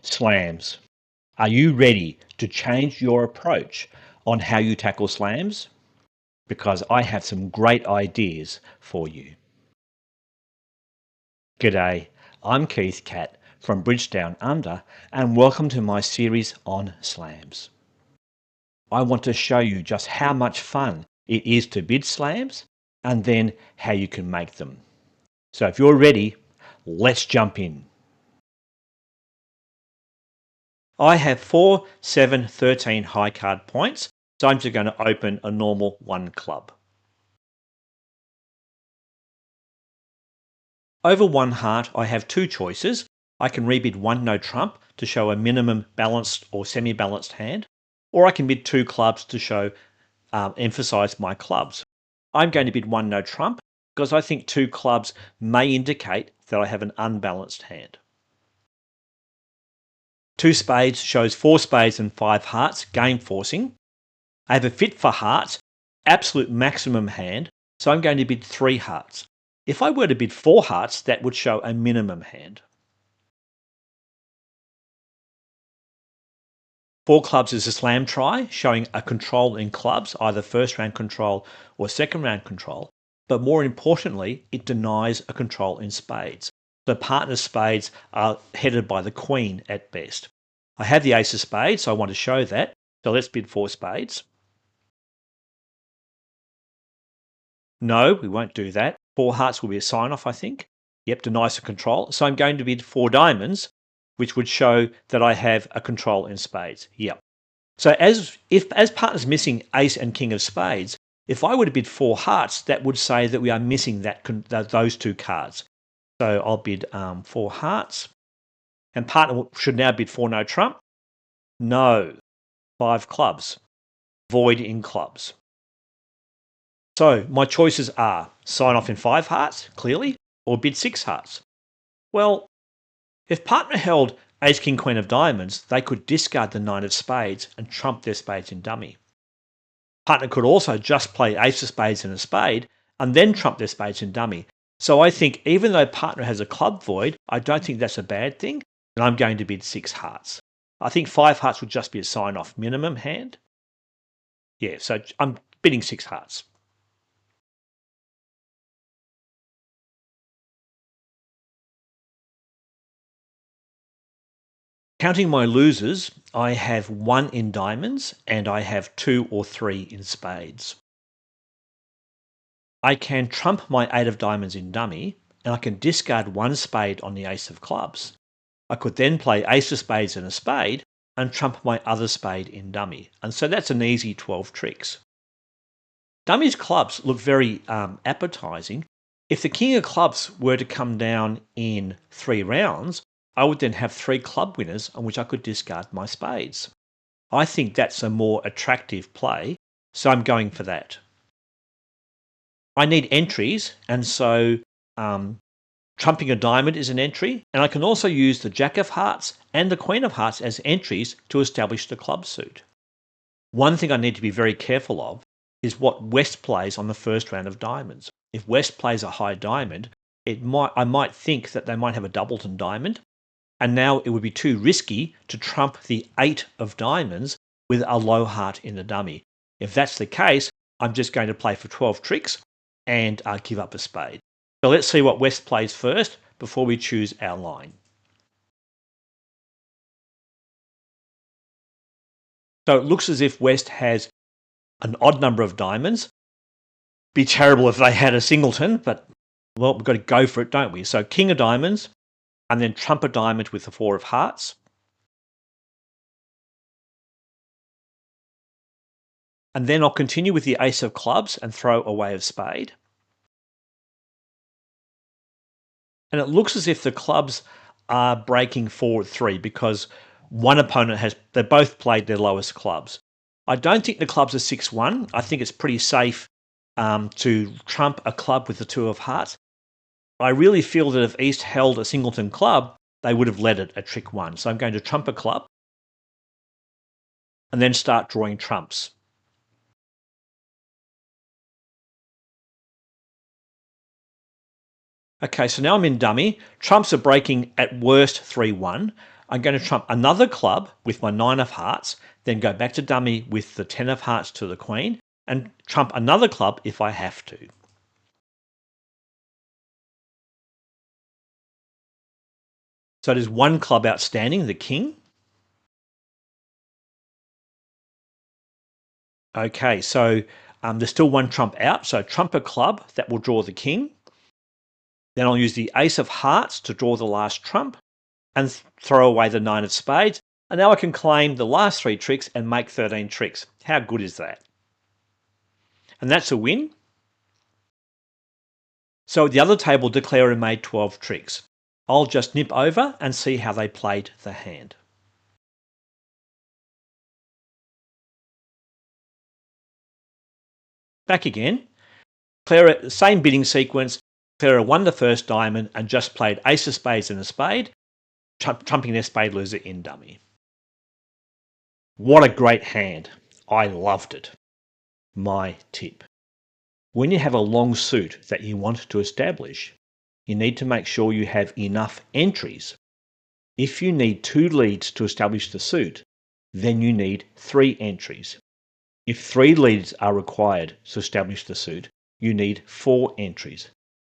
Slams. Are you ready to change your approach on how you tackle slams? Because I have some great ideas for you. G'day, I'm Keith Catt from Bridge Down Under, and welcome to my series on slams. I want to show you just how much fun it is to bid slams and then how you can make them. So if you're ready, let's jump in. I have 4, 7, 13 high card points, so I'm just going to open a normal 1 club. Over 1 heart, I have 2 choices. I can rebid 1 no trump to show a minimum balanced or semi-balanced hand, or I can bid 2 clubs to show emphasize my clubs. I'm going to bid 1 no trump because I think 2 clubs may indicate that I have an unbalanced hand. 2 spades shows 4 spades and 5 hearts, game forcing. I have a fit for hearts, absolute maximum hand, so I'm going to bid 3 hearts. If I were to bid 4 hearts, that would show a minimum hand. 4 clubs is a slam try, showing a control in clubs, either first round control or second round control. But more importantly, it denies a control in spades. The partner's spades are headed by the queen at best. I have the ace of spades, so I want to show that. So let's bid 4 spades. No, we won't do that. 4 hearts will be a sign-off, I think. Yep, denies the control. So I'm going to bid 4 diamonds, which would show that I have a control in spades. Yep. So as partner's missing ace and king of spades, if I were to bid 4 hearts, that would say that we are missing those 2 cards. So I'll bid 4 hearts. And partner should now bid 4 no trump. No. 5 clubs. Void in clubs. So my choices are sign off in 5 hearts, clearly, or bid 6 hearts. Well, if partner held ace king queen of diamonds, they could discard the 9 of spades and trump their spades in dummy. Partner could also just play ace of spades and a spade and then trump their spades in dummy. So I think even though partner has a club void, I don't think that's a bad thing, and I'm going to bid 6 hearts. I think 5 hearts would just be a sign-off minimum hand. Yeah, so I'm bidding 6 hearts. Counting my losers, I have 1 in diamonds and I have 2 or 3 in spades. I can trump my 8 of diamonds in dummy, and I can discard 1 spade on the ace of clubs. I could then play ace of spades and a spade and trump my other spade in dummy. And so that's an easy 12 tricks. Dummy's clubs look very appetizing. If the king of clubs were to come down in 3 rounds, I would then have 3 club winners on which I could discard my spades. I think that's a more attractive play, so I'm going for that. I need entries, and so trumping a diamond is an entry, and I can also use the jack of hearts and the queen of hearts as entries to establish the club suit. One thing I need to be very careful of is what West plays on the first round of diamonds. If West plays a high diamond, I might think that they might have a doubleton diamond, and now it would be too risky to trump the 8 of diamonds with a low heart in the dummy. If that's the case, I'm just going to play for 12 tricks and give up a spade. So let's see what West plays first before we choose our line. So it looks as if West has an odd number of diamonds. Be terrible if they had a singleton, but well, we've got to go for it, don't we? So king of diamonds, and then trump a diamond with the 4 of hearts. And then I'll continue with the ace of clubs and throw away of spade. And it looks as if the clubs are breaking forward 3 because one opponent they both played their lowest clubs. I don't think the clubs are 6-1. I think it's pretty safe to trump a club with the 2 of hearts. I really feel that if East held a singleton club, they would have led it at trick 1. So I'm going to trump a club and then start drawing trumps. Okay, so now I'm in dummy. Trumps are breaking at worst 3-1. I'm going to trump another club with my 9 of hearts, then go back to dummy with the 10 of hearts to the queen, and trump another club if I have to. So there's one club outstanding, the king. Okay, so there's still one trump out, so trump a club, that will draw the king. Then I'll use the ace of hearts to draw the last trump and throw away the 9 of spades. And now I can claim the last 3 tricks and make 13 tricks. How good is that? And that's a win. So at the other table, declarer made 12 tricks. I'll just nip over and see how they played the hand. Back again. Clara, same bidding sequence. Clara won the first diamond and just played ace of spades and a spade, trumping their spade loser in dummy. What a great hand. I loved it. My tip. When you have a long suit that you want to establish, you need to make sure you have enough entries. If you need 2 leads to establish the suit, then you need 3 entries. If 3 leads are required to establish the suit, you need 4 entries.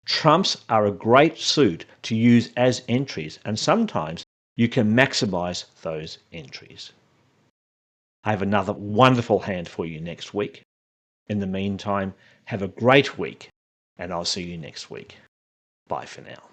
Trumps are a great suit to use as entries, and sometimes you can maximize those entries. I have another wonderful hand for you next week. In the meantime, have a great week, and I'll see you next week. Bye for now.